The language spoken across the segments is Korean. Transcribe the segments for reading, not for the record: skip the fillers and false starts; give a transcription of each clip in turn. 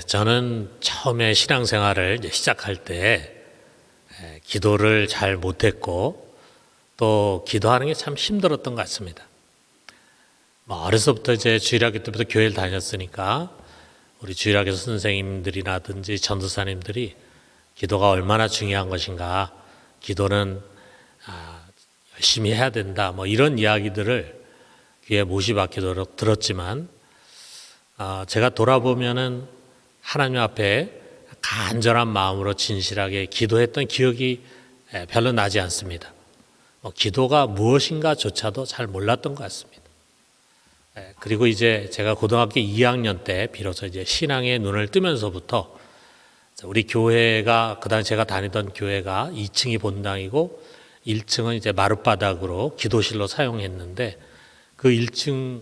저는 처음에 신앙생활을 이제 시작할 때 기도를 잘 못했고 또 기도하는 게 참 힘들었던 것 같습니다. 어려서부터 이제 주일학교 때부터 교회를 다녔으니까 우리 주일학교 선생님들이라든지 전도사님들이 기도가 얼마나 중요한 것인가, 기도는 열심히 해야 된다, 이런 이야기들을 귀에 못이 박히도록 들었지만 제가 돌아보면은 하나님 앞에 간절한 마음으로 진실하게 기도했던 기억이 별로 나지 않습니다. 기도가 무엇인가조차도 잘 몰랐던 것 같습니다. 그리고 이제 제가 고등학교 2학년 때 비로소 이제 신앙의 눈을 뜨면서부터 우리 교회가, 그 당시 제가 다니던 교회가 2층이 본당이고 1층은 이제 마룻바닥으로 기도실로 사용했는데, 그 1층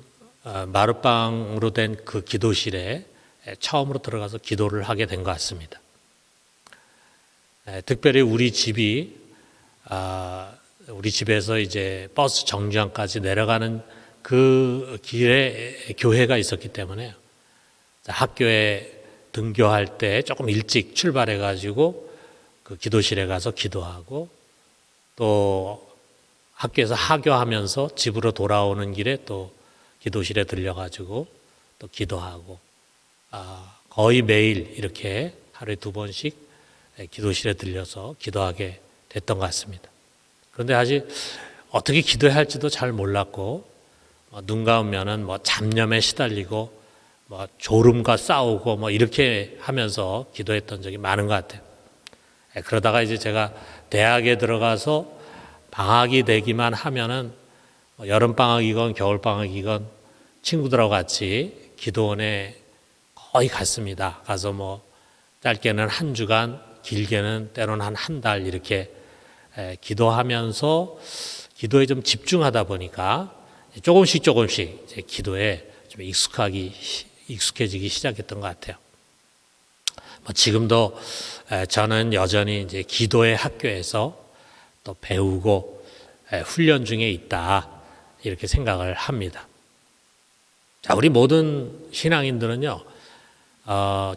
마룻방으로 된 그 기도실에 처음으로 들어가서 기도를 하게 된 것 같습니다. 특별히 우리 집에서 이제 버스 정류장까지 내려가는 그 길에 교회가 있었기 때문에 학교에 등교할 때 조금 일찍 출발해 가지고 그 기도실에 가서 기도하고, 또 학교에서 하교하면서 집으로 돌아오는 길에 또 기도실에 들려가지고 또 기도하고, 거의 매일 이렇게 하루에 2번씩 기도실에 들려서 기도하게 됐던 것 같습니다. 그런데 아직 어떻게 기도해야 할지도 잘 몰랐고, 눈 감으면은 잡념에 시달리고 졸음과 싸우고 이렇게 하면서 기도했던 적이 많은 것 같아요. 그러다가 이제 제가 대학에 들어가서 방학이 되기만 하면은 여름방학이건 겨울방학이건 친구들하고 같이 기도원에 거의 갔습니다. 가서 짧게는 1주간, 길게는 때로는 한 달 이렇게 기도하면서 기도에 좀 집중하다 보니까 조금씩 이제 기도에 좀 익숙해지기 시작했던 것 같아요. 지금도 저는 여전히 이제 기도의 학교에서 또 배우고 훈련 중에 있다, 이렇게 생각을 합니다. 자, 우리 모든 신앙인들은요,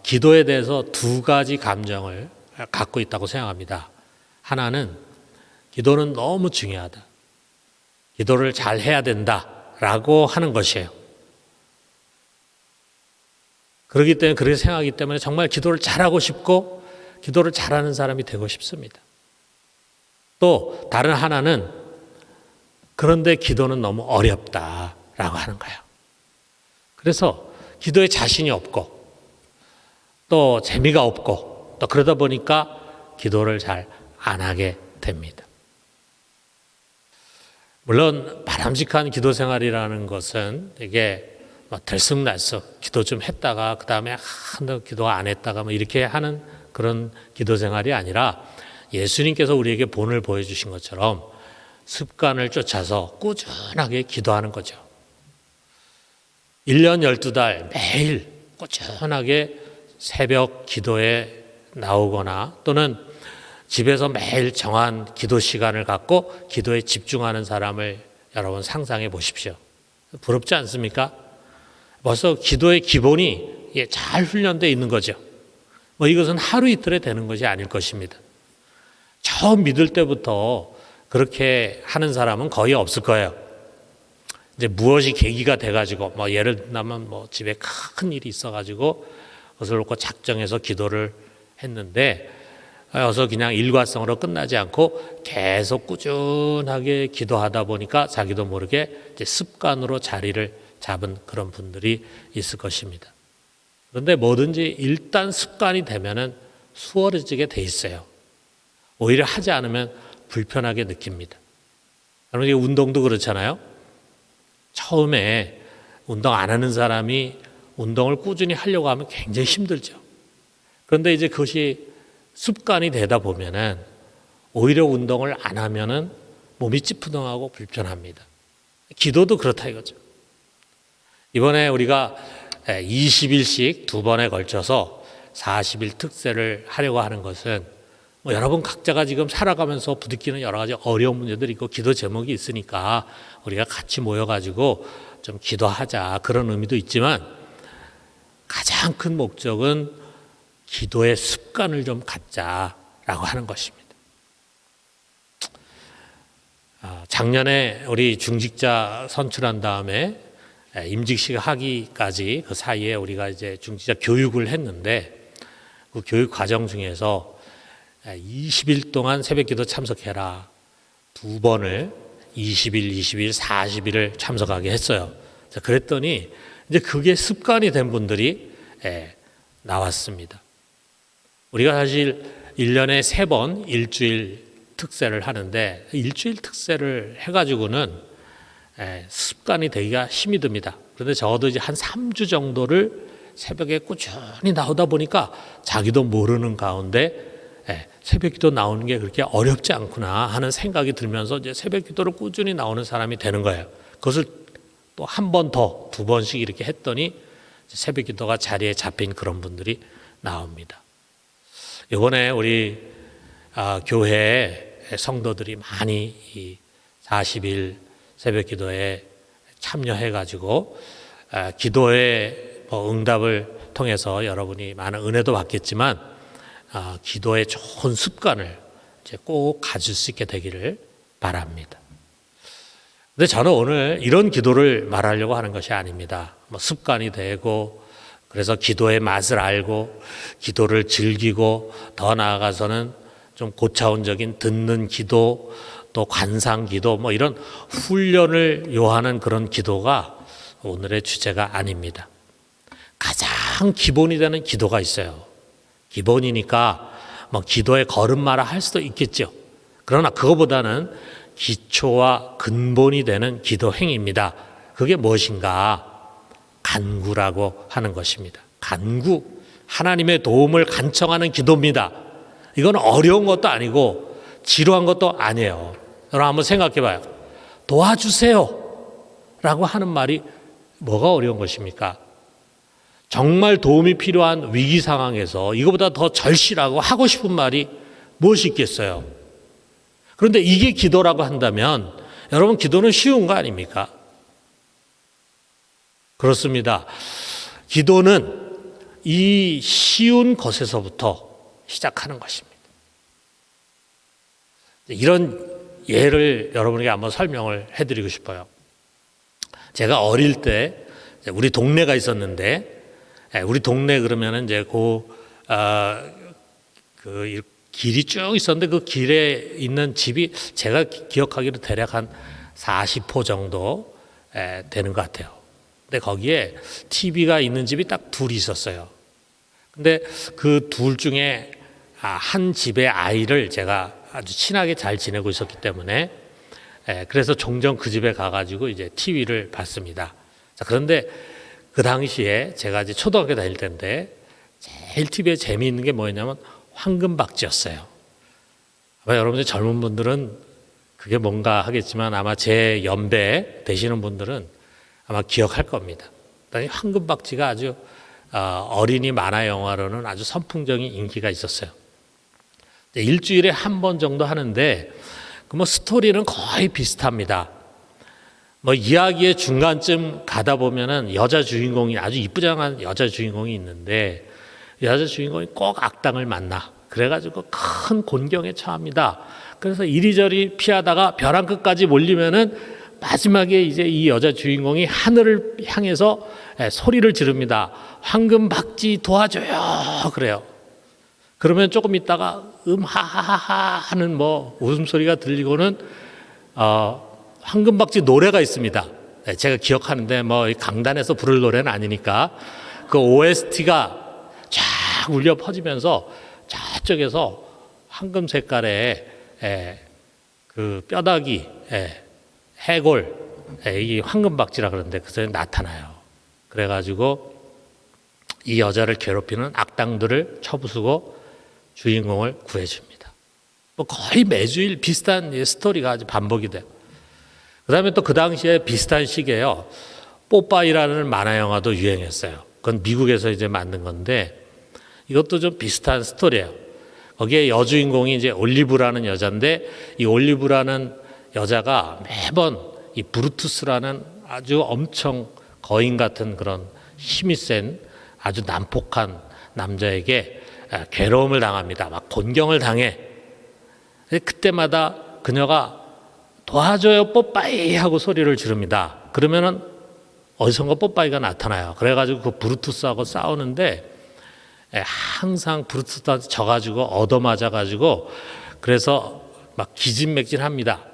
기도에 대해서 2가지 감정을 갖고 있다고 생각합니다. 하나는 기도는 너무 중요하다, 기도를 잘 해야 된다라고 하는 것이에요. 그렇기 때문에, 그렇게 생각하기 때문에 정말 기도를 잘하고 싶고 기도를 잘하는 사람이 되고 싶습니다. 또 다른 하나는, 그런데 기도는 너무 어렵다라고 하는 거예요. 그래서 기도에 자신이 없고 또 재미가 없고 또 그러다 보니까 기도를 잘 안 하게 됩니다. 물론 바람직한 기도 생활이라는 것은 이게 들쑥날쑥 기도 좀 했다가 그 다음에 기도 안 했다가 이렇게 하는 그런 기도 생활이 아니라, 예수님께서 우리에게 본을 보여주신 것처럼 습관을 쫓아서 꾸준하게 기도하는 거죠. 1년 12달 매일 꾸준하게 새벽 기도에 나오거나, 또는 집에서 매일 정한 기도 시간을 갖고 기도에 집중하는 사람을 여러분 상상해 보십시오. 부럽지 않습니까? 벌써 기도의 기본이 잘 훈련되어 있는 거죠. 이것은 하루 이틀에 되는 것이 아닐 것입니다. 처음 믿을 때부터 그렇게 하는 사람은 거의 없을 거예요. 이제 무엇이 계기가 돼가지고, 예를 들면 집에 큰 일이 있어가지고 그것을 놓고 작정해서 기도를 했는데, 어서 그냥 일과성으로 끝나지 않고 계속 꾸준하게 기도하다 보니까 자기도 모르게 이제 습관으로 자리를 잡은 그런 분들이 있을 것입니다. 그런데 뭐든지 일단 습관이 되면은 수월해지게 돼 있어요. 오히려 하지 않으면 불편하게 느낍니다. 여러분, 운동도 그렇잖아요. 처음에 운동 안 하는 사람이 운동을 꾸준히 하려고 하면 굉장히 힘들죠. 그런데 이제 그것이 습관이 되다 보면은 오히려 운동을 안 하면은 몸이 찌푸둥하고 불편합니다. 기도도 그렇다 이거죠. 이번에 우리가 20일씩 2번에 걸쳐서 40일 특세를 하려고 하는 것은, 여러분 각자가 지금 살아가면서 부딪히는 여러 가지 어려운 문제들이 있고 기도 제목이 있으니까 우리가 같이 모여가지고 좀 기도하자, 그런 의미도 있지만, 가장 큰 목적은 기도의 습관을 좀 갖자라고 하는 것입니다. 작년에 우리 중직자 선출한 다음에 임직식 하기까지 그 사이에 우리가 이제 중직자 교육을 했는데 그 교육 과정 중에서 20일 동안 새벽기도 참석해라. 2번을 20일, 20일, 40일을 참석하게 했어요. 그랬더니 이제 그게 습관이 된 분들이 나왔습니다. 우리가 사실 1년에 3번 일주일 특세를 하는데 일주일 특세를 해가지고는 습관이 되기가 힘이 듭니다. 그런데 적어도 이제 한 3주 정도를 새벽에 꾸준히 나오다 보니까 자기도 모르는 가운데 새벽기도 나오는 게 그렇게 어렵지 않구나 하는 생각이 들면서 이제 새벽기도를 꾸준히 나오는 사람이 되는 거예요. 그것을 또 한 번 더, 2번씩 이렇게 했더니 새벽기도가 자리에 잡힌 그런 분들이 나옵니다. 이번에 우리 교회에 성도들이 많이 이 40일 새벽기도에 참여해가지고 기도의 응답을 통해서 여러분이 많은 은혜도 받겠지만 기도의 좋은 습관을 이제 꼭 가질 수 있게 되기를 바랍니다. 근데 저는 오늘 이런 기도를 말하려고 하는 것이 아닙니다. 습관이 되고 그래서 기도의 맛을 알고 기도를 즐기고 더 나아가서는 좀 고차원적인 듣는 기도 또 관상 기도 이런 훈련을 요하는 그런 기도가 오늘의 주제가 아닙니다. 가장 기본이 되는 기도가 있어요. 기본이니까 기도의 걸음마라 할 수도 있겠죠. 그러나 그거보다는 기초와 근본이 되는 기도 행위입니다. 그게 무엇인가? 간구라고 하는 것입니다. 간구, 하나님의 도움을 간청하는 기도입니다. 이건 어려운 것도 아니고 지루한 것도 아니에요. 여러분 한번 생각해 봐요. 도와주세요 라고 하는 말이 뭐가 어려운 것입니까? 정말 도움이 필요한 위기 상황에서 이거보다 더 절실하고 하고 싶은 말이 무엇이 있겠어요? 그런데 이게 기도라고 한다면 여러분 기도는 쉬운 거 아닙니까? 그렇습니다. 기도는 이 쉬운 것에서부터 시작하는 것입니다. 이런 예를 여러분에게 한번 설명을 해드리고 싶어요. 제가 어릴 때 우리 동네가 있었는데 우리 동네 그러면은 이제 그 길이 쭉 있었는데 그 길에 있는 집이 제가 기억하기로 대략 한 40호 정도 되는 것 같아요. 근데 거기에 TV가 있는 집이 딱 둘이 있었어요. 근데 그 둘 중에 한 집의 아이를 제가 아주 친하게 잘 지내고 있었기 때문에 그래서 종종 그 집에 가가지고 이제 TV를 봤습니다. 자, 그런데 그 당시에 제가 이제 초등학교 다닐 때인데 제일 TV에 재미있는 게 뭐였냐면 황금박쥐였어요. 아마 여러분들 젊은 분들은 그게 뭔가 하겠지만 아마 제 연배 되시는 분들은 아마 기억할 겁니다. 황금박쥐가 아주 어린이 만화 영화로는 아주 선풍적인 인기가 있었어요. 일주일에 한 번 정도 하는데 스토리는 거의 비슷합니다. 이야기의 중간쯤 가다 보면은 여자 주인공이 아주 이쁘장한 여자 주인공이 있는데 여자 주인공이 꼭 악당을 만나. 그래가지고 큰 곤경에 처합니다. 그래서 이리저리 피하다가 벼랑 끝까지 몰리면은 마지막에 이제 이 여자 주인공이 하늘을 향해서 소리를 지릅니다. 황금박쥐 도와줘요. 그래요. 그러면 조금 있다가 하하하하 하는 웃음소리가 들리고는 황금박쥐 노래가 있습니다. 제가 기억하는데 강단에서 부를 노래는 아니니까 그 OST가 쫙 울려 퍼지면서 저쪽에서 황금 색깔의 그 뼈다귀 해골 이 황금박쥐라 그러는데 그래서 나타나요. 그래가지고 이 여자를 괴롭히는 악당들을 쳐부수고 주인공을 구해줍니다. 거의 매주일 비슷한 스토리가 아주 반복이 돼요. 그 다음에 또 그 당시에 비슷한 시기에요. 뽀빠이라는 만화 영화도 유행했어요. 그건 미국에서 이제 만든 건데 이것도 좀 비슷한 스토리예요. 거기에 여주인공이 이제 올리브라는 여자인데 이 올리브라는 여자가 매번 이 브루투스라는 아주 엄청 거인 같은 그런 힘이 센 아주 난폭한 남자에게 괴로움을 당합니다. 막 곤경을 당해. 그때마다 그녀가 도와줘요 뽀빠이 하고 소리를 지릅니다. 그러면은 어디선가 뽀빠이가 나타나요. 그래가지고 그 브루투스하고 싸우는데 항상 브루투스한테 져가지고 얻어맞아가지고 그래서 막 기진맥진합니다.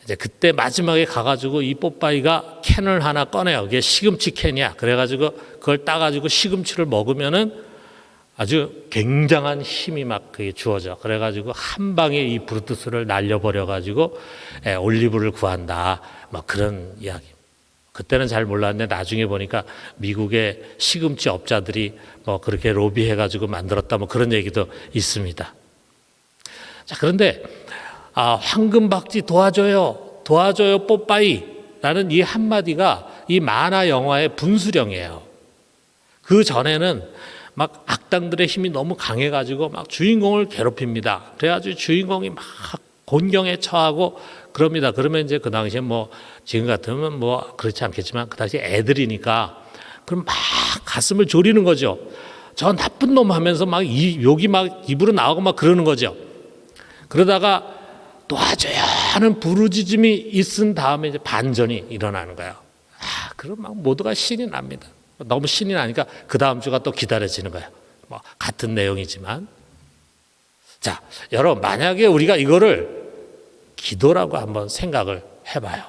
이제 그때 마지막에 가가지고 이 뽀빠이가 캔을 하나 꺼내요. 이게 시금치 캔이야. 그래가지고 그걸 따가지고 시금치를 먹으면은 아주 굉장한 힘이 막 그게 주어져. 그래가지고 한 방에 이 브루투스를 날려버려가지고 올리브를 구한다. 막 그런 이야기. 그때는 잘 몰랐는데 나중에 보니까 미국의 시금치 업자들이 뭐 그렇게 로비해가지고 만들었다. 뭐 그런 얘기도 있습니다. 자, 그런데 황금박쥐 도와줘요. 도와줘요 뽀빠이. 라는 이 한마디가 이 만화 영화의 분수령이에요. 그 전에는 막 악당들의 힘이 너무 강해가지고 막 주인공을 괴롭힙니다. 그래가지고 주인공이 막 곤경에 처하고 그럽니다. 그러면 이제 그 당시에 뭐 지금 같으면 뭐 그렇지 않겠지만 그 당시 애들이니까 그럼 막 가슴을 졸이는 거죠. 저 나쁜 놈 하면서 막 욕이 막 입으로 나오고 막 그러는 거죠. 그러다가 도와줘야 하는 부르짖음이 있은 다음에 이제 반전이 일어나는 거예요. 그럼 막 모두가 신이 납니다. 너무 신이 나니까 그 다음 주가 또 기다려지는 거예요. 뭐 같은 내용이지만. 자, 여러분 만약에 우리가 이거를 기도라고 한번 생각을 해봐요.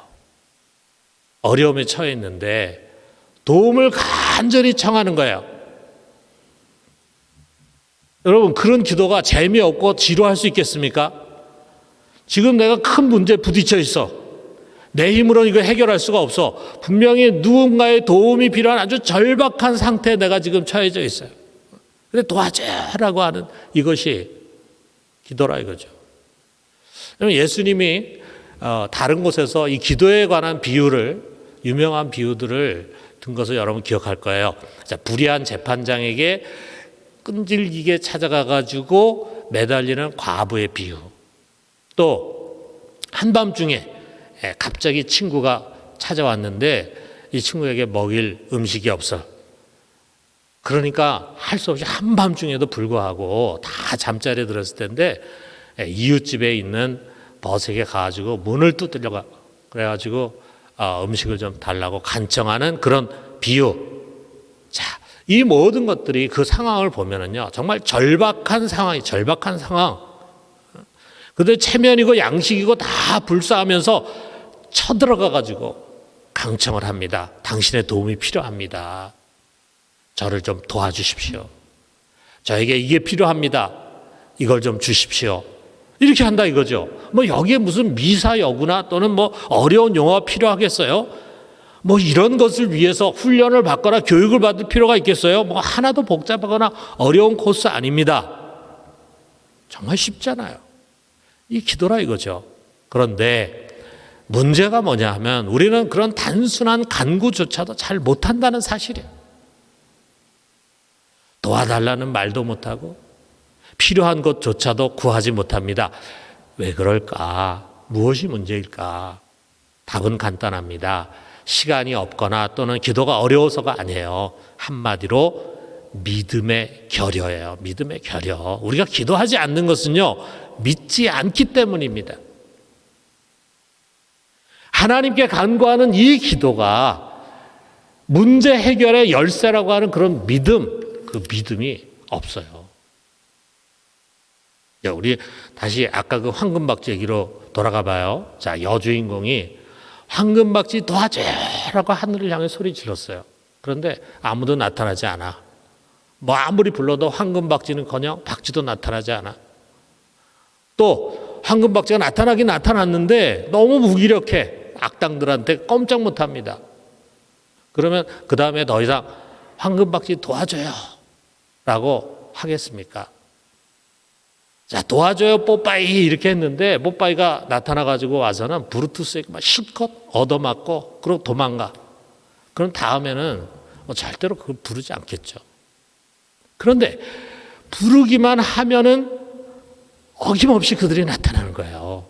어려움에 처해 있는데 도움을 간절히 청하는 거예요. 여러분 그런 기도가 재미없고 지루할 수 있겠습니까? 지금 내가 큰 문제에 부딪혀 있어. 내 힘으로는 이거 해결할 수가 없어. 분명히 누군가의 도움이 필요한 아주 절박한 상태에 내가 지금 처해져 있어요. 근데 도와줘라고 하는 이것이 기도라 이거죠. 예수님이 다른 곳에서 이 기도에 관한 비유를 유명한 비유들을 든 것을 여러분 기억할 거예요. 자, 불의한 재판장에게 끈질기게 찾아가가지고 매달리는 과부의 비유. 또 한밤중에 갑자기 친구가 찾아왔는데 이 친구에게 먹일 음식이 없어. 그러니까 할 수 없이 한밤중에도 불구하고 다 잠자리에 들었을 텐데 이웃집에 있는 벗에게 가가지고 문을 두드려가 그래가지고 음식을 좀 달라고 간청하는 그런 비유. 자, 이 모든 것들이 그 상황을 보면은요 정말 절박한 상황이 절박한 상황. 근데 체면이고 양식이고 다 불사하면서 쳐들어가가지고 강청을 합니다. 당신의 도움이 필요합니다. 저를 좀 도와주십시오. 저에게 이게 필요합니다. 이걸 좀 주십시오. 이렇게 한다 이거죠. 뭐 여기에 무슨 미사여구나 또는 뭐 어려운 용어가 필요하겠어요? 뭐 이런 것을 위해서 훈련을 받거나 교육을 받을 필요가 있겠어요? 뭐 하나도 복잡하거나 어려운 코스 아닙니다. 정말 쉽잖아요. 이 기도라 이거죠. 그런데 문제가 뭐냐 하면 우리는 그런 단순한 간구조차도 잘 못한다는 사실이에요. 도와달라는 말도 못하고 필요한 것조차도 구하지 못합니다. 왜 그럴까? 무엇이 문제일까? 답은 간단합니다. 시간이 없거나 또는 기도가 어려워서가 아니에요. 한마디로 믿음의 결여예요. 믿음의 결여. 우리가 기도하지 않는 것은요, 믿지 않기 때문입니다. 하나님께 간구하는 이 기도가 문제 해결의 열쇠라고 하는 그런 믿음, 그 믿음이 없어요. 우리 다시 아까 그 황금박쥐 얘기로 돌아가 봐요. 자, 여주인공이 황금박쥐 도와줘라고 하늘을 향해 소리 질렀어요. 그런데 아무도 나타나지 않아. 뭐 아무리 불러도 황금박쥐는커녕 박쥐도 나타나지 않아. 또 황금박쥐가 나타나긴 나타났는데 너무 무기력해. 악당들한테 꼼짝 못합니다. 그러면 그 다음에 더 이상 황금박쥐 도와줘요 라고 하겠습니까? 자, 도와줘요 뽀빠이 이렇게 했는데 뽀빠이가 나타나가지고 와서는 브루투스에게 막 실컷 얻어맞고 그러고 도망가. 그럼 다음에는 절대로 그걸 부르지 않겠죠. 그런데 부르기만 하면은 어김없이 그들이 나타나는 거예요.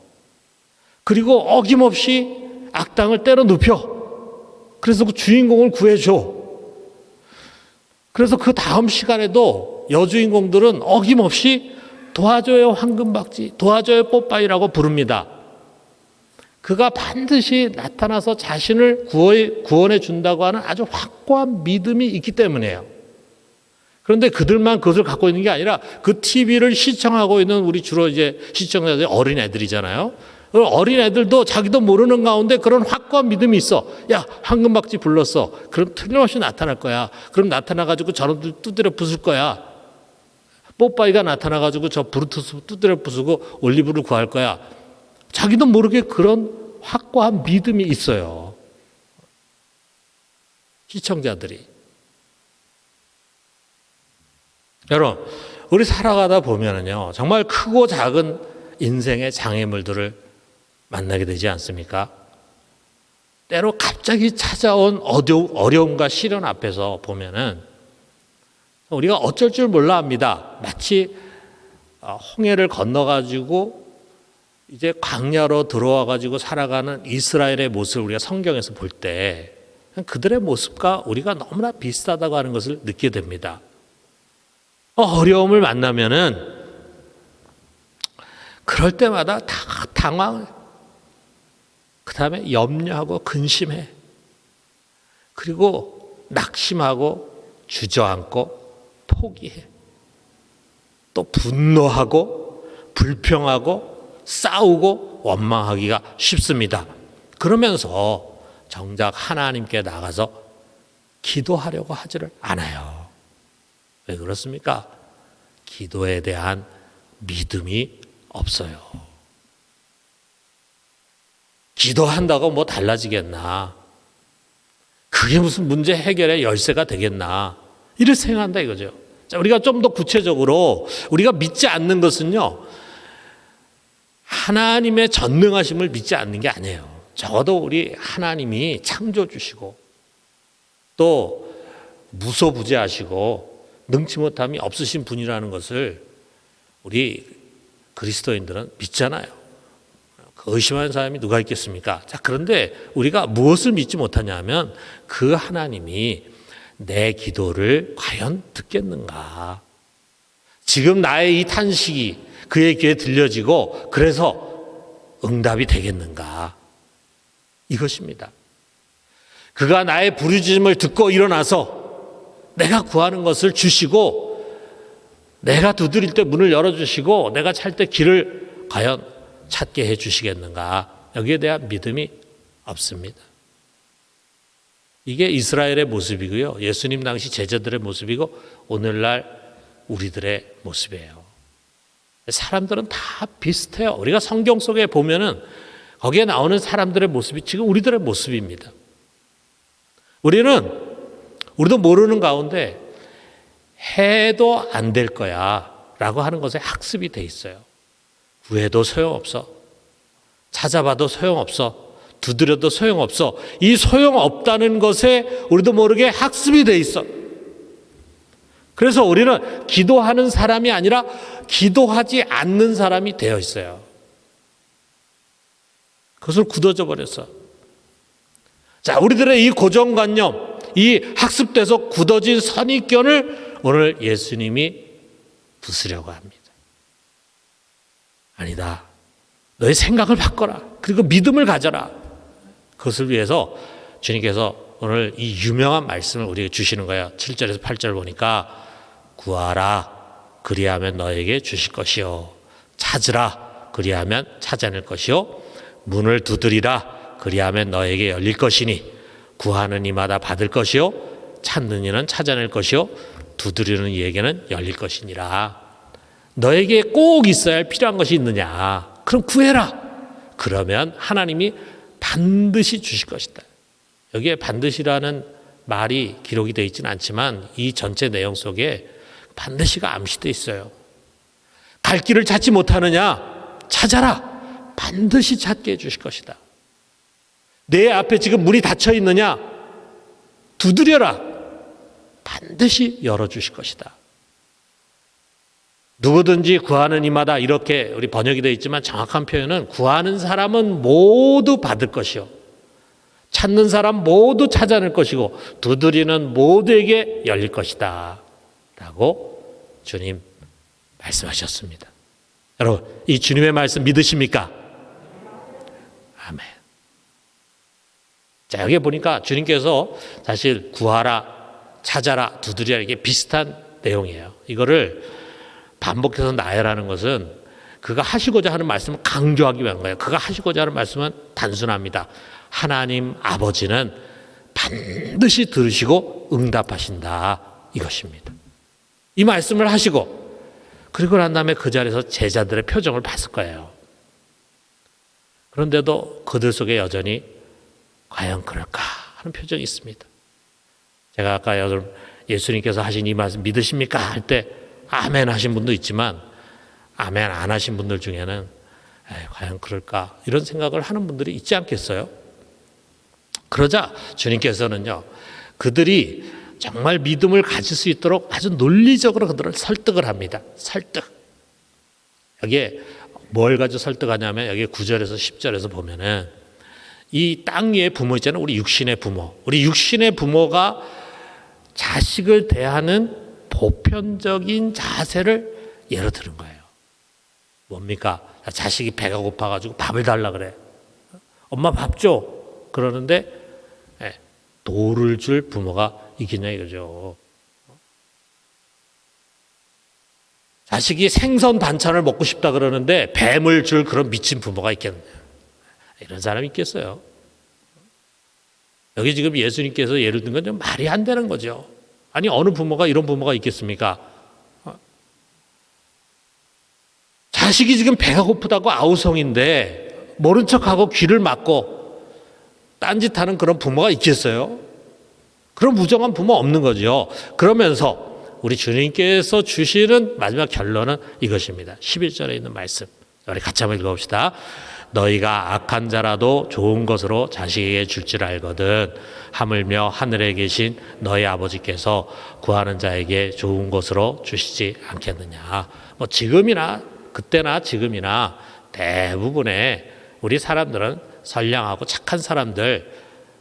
그리고 어김없이 악당을 때려 눕혀. 그래서 그 주인공을 구해줘. 그래서 그 다음 시간에도 여주인공들은 어김없이 도와줘요 황금박쥐, 도와줘요 뽀빠이라고 부릅니다. 그가 반드시 나타나서 자신을 구원해 준다고 하는 아주 확고한 믿음이 있기 때문이에요. 그런데 그들만 그것을 갖고 있는 게 아니라 그 TV를 시청하고 있는 우리 주로 이제 시청자들이 어린 애들이잖아요. 어린 애들도 자기도 모르는 가운데 그런 확고한 믿음이 있어. 야, 황금박쥐 불렀어. 그럼 틀림없이 나타날 거야. 그럼 나타나가지고 저놈들 두드려 부술 거야. 뽀빠이가 나타나가지고 저 브루투스 두드려 부수고 올리브를 구할 거야. 자기도 모르게 그런 확고한 믿음이 있어요. 시청자들이. 여러분, 우리 살아가다 보면은요, 정말 크고 작은 인생의 장애물들을 만나게 되지 않습니까? 때로 갑자기 찾아온 어려움과 시련 앞에서 보면은 우리가 어쩔 줄 몰라 합니다. 마치 홍해를 건너가지고 이제 광야로 들어와가지고 살아가는 이스라엘의 모습을 우리가 성경에서 볼 때 그들의 모습과 우리가 너무나 비슷하다고 하는 것을 느끼게 됩니다. 어려움을 만나면은 그럴 때마다 다 당황해. 그 다음에 염려하고 근심해. 그리고 낙심하고 주저앉고 포기해. 또 분노하고 불평하고 싸우고 원망하기가 쉽습니다. 그러면서 정작 하나님께 나가서 기도하려고 하지를 않아요. 왜 그렇습니까? 기도에 대한 믿음이 없어요. 기도한다고 뭐 달라지겠나? 그게 무슨 문제 해결의 열쇠가 되겠나? 이를 생각한다 이거죠. 자, 우리가 좀 더 구체적으로 우리가 믿지 않는 것은요, 하나님의 전능하심을 믿지 않는 게 아니에요. 적어도 우리 하나님이 창조주시고 또 무소부재하시고 능치 못함이 없으신 분이라는 것을 우리 그리스도인들은 믿잖아요. 의심하는 사람이 누가 있겠습니까? 자, 그런데 우리가 무엇을 믿지 못하냐면 그 하나님이 내 기도를 과연 듣겠는가? 지금 나의 이 탄식이 그의 귀에 들려지고 그래서 응답이 되겠는가? 이것입니다. 그가 나의 부르짖음을 듣고 일어나서 내가 구하는 것을 주시고 내가 두드릴 때 문을 열어주시고 내가 찰 때 길을 과연 찾게 해 주시겠는가? 여기에 대한 믿음이 없습니다. 이게 이스라엘의 모습이고요. 예수님 당시 제자들의 모습이고 오늘날 우리들의 모습이에요. 사람들은 다 비슷해요. 우리가 성경 속에 보면은 거기에 나오는 사람들의 모습이 지금 우리들의 모습입니다. 우리도 모르는 가운데 해도 안 될 거야 라고 하는 것에 학습이 돼 있어요. 구해도 소용없어. 찾아봐도 소용없어. 두드려도 소용없어. 이 소용없다는 것에 우리도 모르게 학습이 돼 있어. 그래서 우리는 기도하는 사람이 아니라 기도하지 않는 사람이 되어 있어요. 그것을 굳어져 버렸어. 자, 우리들의 이 고정관념, 이 학습돼서 굳어진 선입견을 오늘 예수님이 부수려고 합니다. 아니다. 너의 생각을 바꿔라. 그리고 믿음을 가져라. 그것을 위해서 주님께서 오늘 이 유명한 말씀을 우리에게 주시는 거예요. 7절에서 8절 보니까 구하라. 그리하면 너에게 주실 것이요. 찾으라. 그리하면 찾아낼 것이요. 문을 두드리라. 그리하면 너에게 열릴 것이니 구하는 이마다 받을 것이요. 찾는 이는 찾아낼 것이요. 두드리는 이에게는 열릴 것이니라. 너에게 꼭 있어야 할 필요한 것이 있느냐? 그럼 구해라. 그러면 하나님이 반드시 주실 것이다. 여기에 반드시라는 말이 기록이 되어 있지는 않지만 이 전체 내용 속에 반드시가 암시되어 있어요. 갈 길을 찾지 못하느냐? 찾아라. 반드시 찾게 해주실 것이다. 내 앞에 지금 문이 닫혀 있느냐? 두드려라. 반드시 열어주실 것이다. 누구든지 구하는 이마다 이렇게 우리 번역이 되어 있지만 정확한 표현은 구하는 사람은 모두 받을 것이요. 찾는 사람 모두 찾아낼 것이고 두드리는 모두에게 열릴 것이다 라고 주님 말씀하셨습니다. 여러분, 이 주님의 말씀 믿으십니까? 아멘. 자, 여기 보니까 주님께서 사실 구하라, 찾아라, 두드리라 이게 비슷한 내용이에요. 이거를 반복해서 나열하는 것은 그가 하시고자 하는 말씀을 강조하기 위한 거예요. 그가 하시고자 하는 말씀은 단순합니다. 하나님 아버지는 반드시 들으시고 응답하신다 이것입니다. 이 말씀을 하시고 그리고 난 다음에 그 자리에서 제자들의 표정을 봤을 거예요. 그런데도 그들 속에 여전히 과연 그럴까 하는 표정이 있습니다. 제가 아까 여러분 예수님께서 하신 이 말씀 믿으십니까? 할 때 아멘 하신 분도 있지만 아멘 안 하신 분들 중에는 과연 그럴까 이런 생각을 하는 분들이 있지 않겠어요? 그러자 주님께서는요, 그들이 정말 믿음을 가질 수 있도록 아주 논리적으로 그들을 설득을 합니다. 설득. 여기에 뭘 가지고 설득하냐면 여기 9절에서 10절에서 보면은 이 땅 위의 부모 있잖아요. 우리 육신의 부모. 우리 육신의 부모가 자식을 대하는 보편적인 자세를 예로 들은 거예요. 뭡니까? 자식이 배가 고파가지고 밥을 달라 그래. 엄마 밥 줘. 그러는데 돌을 줄 부모가 있겠냐 이거죠. 자식이 생선 반찬을 먹고 싶다 그러는데 뱀을 줄 그런 미친 부모가 있겠느냐. 이런 사람이 있겠어요. 여기 지금 예수님께서 예를 든 건 좀 말이 안 되는 거죠. 아니 어느 부모가 이런 부모가 있겠습니까? 자식이 지금 배가 고프다고 아우성인데 모른 척하고 귀를 막고 딴짓하는 그런 부모가 있겠어요? 그런 무정한 부모 없는 거죠. 그러면서 우리 주님께서 주시는 마지막 결론은 이것입니다. 11절에 있는 말씀. 우리 같이 한번 읽어봅시다. 너희가 악한 자라도 좋은 것으로 자식에게 줄 줄 알거든 하물며 하늘에 계신 너희 아버지께서 구하는 자에게 좋은 것으로 주시지 않겠느냐. 뭐 지금이나 그때나 지금이나 대부분의 우리 사람들은 선량하고 착한 사람들,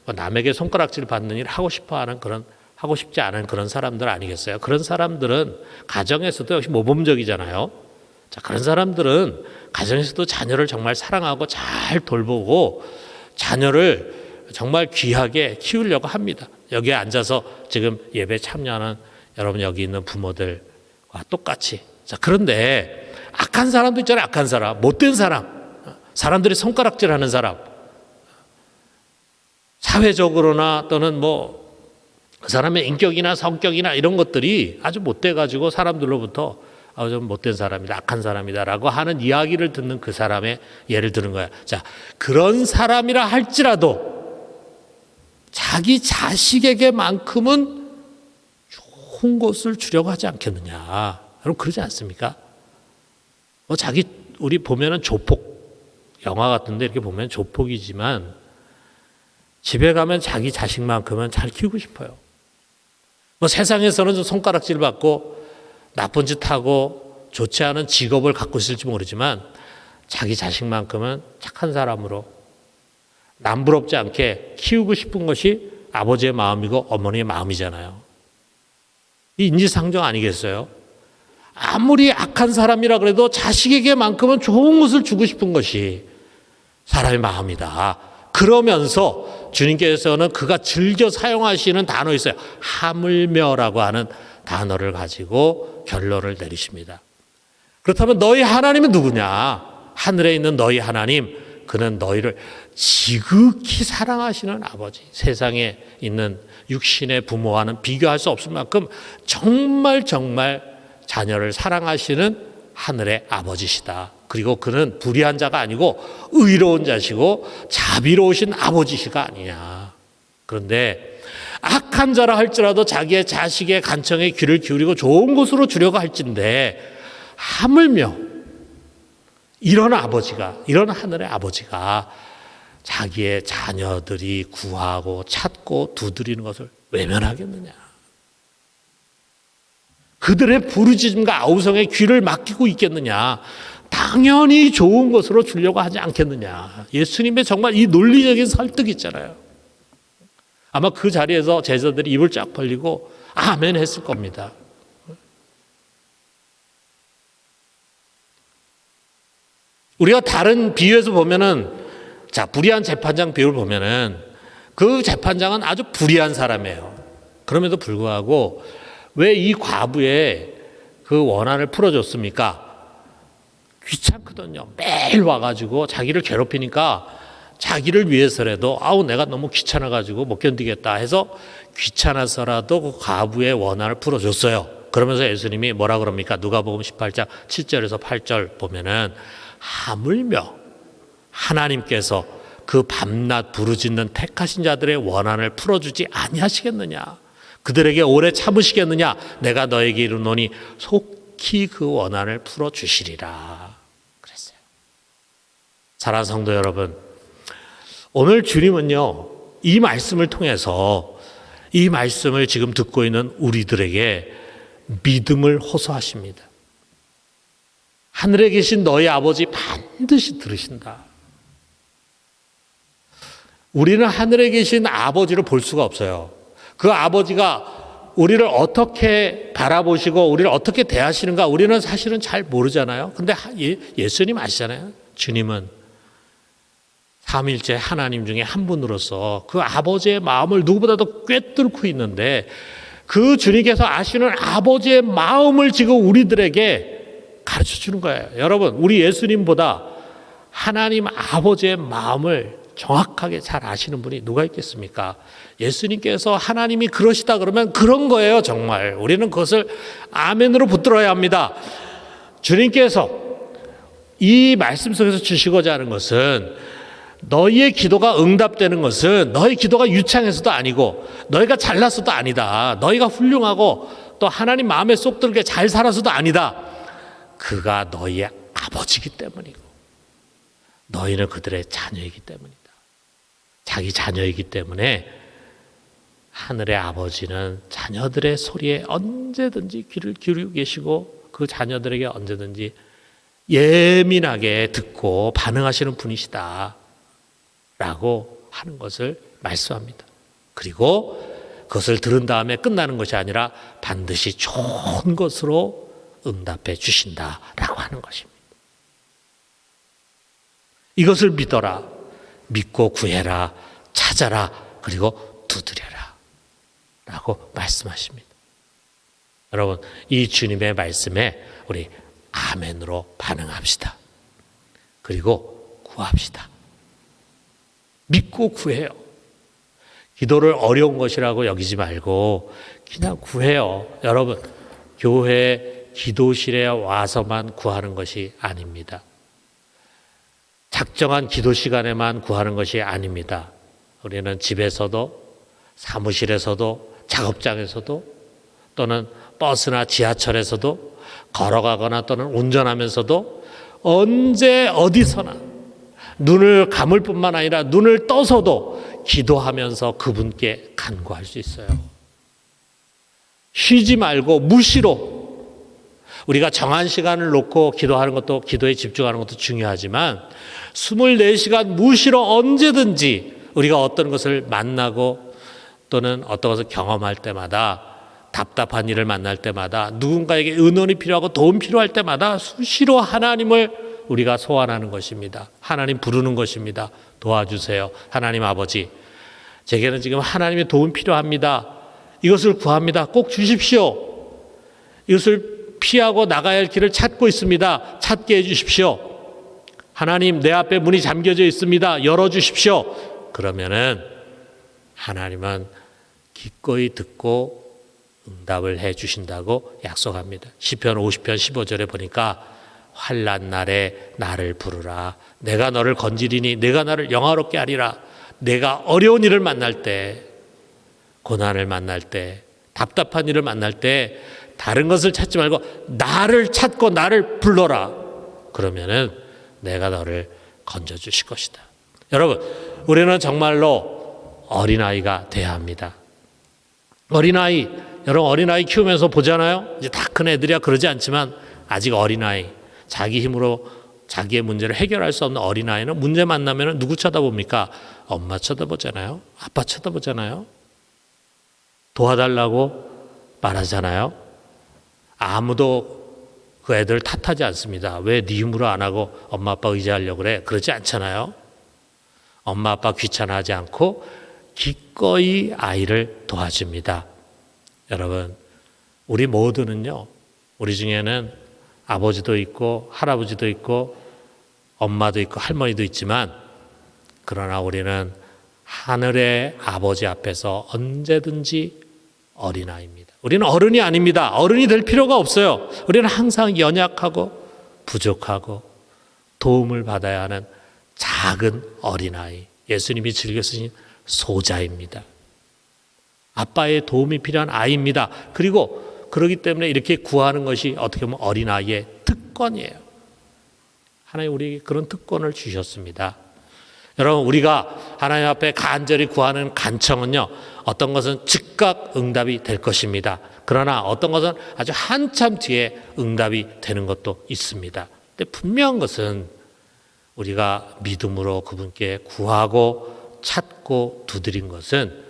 남에게 손가락질 받는 일 하고 싶어하는 그런 하고 싶지 않은 그런 사람들 아니겠어요? 그런 사람들은 가정에서도 역시 모범적이잖아요. 자, 그런 사람들은 가정에서도 자녀를 정말 사랑하고 잘 돌보고 자녀를 정말 귀하게 키우려고 합니다. 여기에 앉아서 지금 예배 참여하는 여러분 여기 있는 부모들과 똑같이. 자, 그런데 악한 사람도 있잖아요. 악한 사람, 못된 사람, 사람들이 손가락질하는 사람. 사회적으로나 또는 뭐 그 사람의 인격이나 성격이나 이런 것들이 아주 못돼가지고 사람들로부터 좀 못된 사람이다, 악한 사람이다라고 하는 이야기를 듣는 그 사람의 예를 드는 거야. 자, 그런 사람이라 할지라도 자기 자식에게만큼은 좋은 것을 주려고 하지 않겠느냐. 여러분 그러지 않습니까? 우리 보면은 조폭 영화 같은데 이렇게 보면 조폭이지만 집에 가면 자기 자식만큼은 잘 키우고 싶어요. 뭐 세상에서는 좀 손가락질 받고 나쁜 짓 하고 좋지 않은 직업을 갖고 있을지 모르지만 자기 자식만큼은 착한 사람으로 남부럽지 않게 키우고 싶은 것이 아버지의 마음이고 어머니의 마음이잖아요. 이 인지상정 아니겠어요? 아무리 악한 사람이라 그래도 자식에게만큼은 좋은 것을 주고 싶은 것이 사람의 마음이다. 그러면서 주님께서는 그가 즐겨 사용하시는 단어 있어요. 하물며라고 하는 단어를 가지고 결론을 내리십니다. 그렇다면 너희 하나님은 누구냐? 하늘에 있는 너희 하나님, 그는 너희를 지극히 사랑하시는 아버지. 세상에 있는 육신의 부모와는 비교할 수 없을 만큼 정말 자녀를 사랑하시는 하늘의 아버지시다. 그리고 그는 불의한 자가 아니고 의로운 자시고 자비로우신 아버지시가 아니냐. 그런데 악한 자라 할지라도 자기의 자식의 간청에 귀를 기울이고 좋은 곳으로 주려고 할진데 하물며 이런 하늘의 아버지가 자기의 자녀들이 구하고 찾고 두드리는 것을 외면하겠느냐. 그들의 부르짖음과 아우성에 귀를 맡기고 있겠느냐. 당연히 좋은 것으로 주려고 하지 않겠느냐. 예수님의 정말 이 논리적인 설득이 있잖아요. 아마 그 자리에서 제자들이 입을 쫙 벌리고 아멘 했을 겁니다. 우리가 다른 비유에서 보면은, 자, 불의한 재판장 비유를 보면은 그 재판장은 아주 불의한 사람이에요. 그럼에도 불구하고 왜 이 과부의 그 원한을 풀어줬습니까? 귀찮거든요. 매일 와가지고 자기를 괴롭히니까 자기를 위해서라도 내가 너무 귀찮아가지고 못 견디겠다 해서 귀찮아서라도 그 과부의 원한을 풀어줬어요. 그러면서 예수님이 뭐라 그럽니까? 누가복음 18장 7절에서 8절 보면은 하물며 하나님께서 그 밤낮 부르짖는 택하신 자들의 원한을 풀어주지 아니하시겠느냐? 그들에게 오래 참으시겠느냐? 내가 너에게 이르노니 속히 그 원한을 풀어주시리라 그랬어요. 사랑하는 성도 여러분, 오늘 주님은요, 이 말씀을 통해서 이 말씀을 지금 듣고 있는 우리들에게 믿음을 호소하십니다. 하늘에 계신 너희 아버지 반드시 들으신다. 우리는 하늘에 계신 아버지를 볼 수가 없어요. 그 아버지가 우리를 어떻게 바라보시고 우리를 어떻게 대하시는가 우리는 사실은 잘 모르잖아요. 근데 예수님 아시잖아요. 주님은 삼일째 하나님 중에 한 분으로서 그 아버지의 마음을 누구보다도 꿰뚫고 있는데 그 주님께서 아시는 아버지의 마음을 지금 우리들에게 가르쳐 주는 거예요. 여러분, 우리 예수님보다 하나님 아버지의 마음을 정확하게 잘 아시는 분이 누가 있겠습니까? 예수님께서 하나님이 그러시다 그러면 그런 거예요, 정말. 우리는 그것을 아멘으로 붙들어야 합니다. 주님께서 이 말씀 속에서 주시고자 하는 것은 너희의 기도가 응답되는 것은 너희 기도가 유창해서도 아니고 너희가 잘났어도 아니다. 너희가 훌륭하고 또 하나님 마음에 쏙 들게 잘 살아서도 아니다. 그가 너희의 아버지이기 때문이고 너희는 그들의 자녀이기 때문이다. 자기 자녀이기 때문에 하늘의 아버지는 자녀들의 소리에 언제든지 귀를 기울이고 계시고 그 자녀들에게 언제든지 예민하게 듣고 반응하시는 분이시다 라고 하는 것을 말씀합니다. 그리고 그것을 들은 다음에 끝나는 것이 아니라 반드시 좋은 것으로 응답해 주신다라고 하는 것입니다. 이것을 믿어라, 믿고 구해라, 찾아라, 그리고 두드려라 라고 말씀하십니다. 여러분, 이 주님의 말씀에 우리 아멘으로 반응합시다. 그리고 구합시다. 믿고 구해요. 기도를 어려운 것이라고 여기지 말고 그냥 구해요. 여러분, 교회 기도실에 와서만 구하는 것이 아닙니다. 작정한 기도 시간에만 구하는 것이 아닙니다. 우리는 집에서도 사무실에서도 작업장에서도 또는 버스나 지하철에서도 걸어가거나 또는 운전하면서도 언제 어디서나 눈을 감을 뿐만 아니라 눈을 떠서도 기도하면서 그분께 간구할 수 있어요. 쉬지 말고 무시로 우리가 정한 시간을 놓고 기도하는 것도 기도에 집중하는 것도 중요하지만 24시간 무시로 언제든지 우리가 어떤 것을 만나고 또는 어떤 것을 경험할 때마다 답답한 일을 만날 때마다 누군가에게 은원이 필요하고 도움 필요할 때마다 수시로 하나님을 우리가 소환하는 것입니다. 하나님 부르는 것입니다. 도와주세요. 하나님 아버지, 제게는 지금 하나님의 도움 필요합니다. 이것을 구합니다. 꼭 주십시오. 이것을 피하고 나가야 할 길을 찾고 있습니다. 찾게 해주십시오. 하나님, 내 앞에 문이 잠겨져 있습니다. 열어주십시오. 그러면은 하나님은 기꺼이 듣고 응답을 해주신다고 약속합니다. 시편 50편 15절에 보니까 환난 날에 나를 부르라. 내가 너를 건지리니 내가 나를 영화롭게 하리라. 내가 어려운 일을 만날 때, 고난을 만날 때, 답답한 일을 만날 때 다른 것을 찾지 말고 나를 찾고 나를 불러라. 그러면은 내가 너를 건져주실 것이다. 여러분, 우리는 정말로 어린아이가 돼야 합니다. 어린아이, 여러분 어린아이 키우면서 보잖아요. 이제 다 큰 애들이야 그러지 않지만 아직 어린아이, 자기 힘으로 자기의 문제를 해결할 수 없는 어린아이는 문제 만나면 누구 쳐다봅니까? 엄마 쳐다보잖아요. 아빠 쳐다보잖아요. 도와달라고 말하잖아요. 아무도 그 애들 탓하지 않습니다. 왜 네 힘으로 안 하고 엄마 아빠 의지하려고 그래? 그러지 않잖아요. 엄마 아빠 귀찮아하지 않고 기꺼이 아이를 도와줍니다. 여러분, 우리 모두는요, 우리 중에는 아버지도 있고 할아버지도 있고 엄마도 있고 할머니도 있지만, 그러나 우리는 하늘의 아버지 앞에서 언제든지 어린아이입니다. 우리는 어른이 아닙니다. 어른이 될 필요가 없어요. 우리는 항상 연약하고 부족하고 도움을 받아야 하는 작은 어린아이, 예수님이 즐겨 쓰신 소자입니다. 아빠의 도움이 필요한 아이입니다. 그리고 그렇기 때문에 이렇게 구하는 것이 어떻게 보면 어린아이의 특권이에요. 하나님 우리에게 그런 특권을 주셨습니다. 여러분, 우리가 하나님 앞에 간절히 구하는 간청은요, 어떤 것은 즉각 응답이 될 것입니다. 그러나 어떤 것은 아주 한참 뒤에 응답이 되는 것도 있습니다. 근데 분명한 것은 우리가 믿음으로 그분께 구하고 찾고 두드린 것은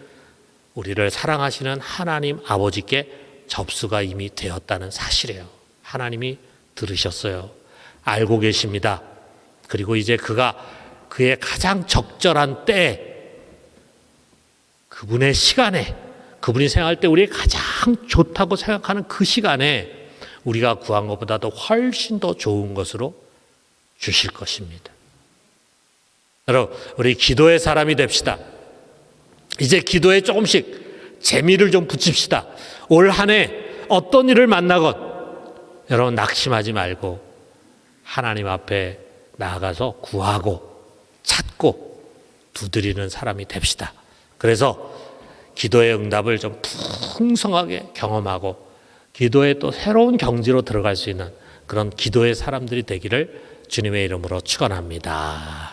우리를 사랑하시는 하나님 아버지께 접수가 이미 되었다는 사실이에요. 하나님이 들으셨어요. 알고 계십니다. 그리고 이제 그의 가장 적절한 때에, 그분의 시간에, 그분이 생각할 때 우리가 가장 좋다고 생각하는 그 시간에 우리가 구한 것보다도 훨씬 더 좋은 것으로 주실 것입니다. 여러분, 우리 기도의 사람이 됩시다. 이제 기도에 조금씩 재미를 좀 붙입시다. 올 한 해 어떤 일을 만나건 여러분 낙심하지 말고 하나님 앞에 나아가서 구하고 찾고 두드리는 사람이 됩시다. 그래서 기도의 응답을 좀 풍성하게 경험하고 기도의 또 새로운 경지로 들어갈 수 있는 그런 기도의 사람들이 되기를 주님의 이름으로 축원합니다.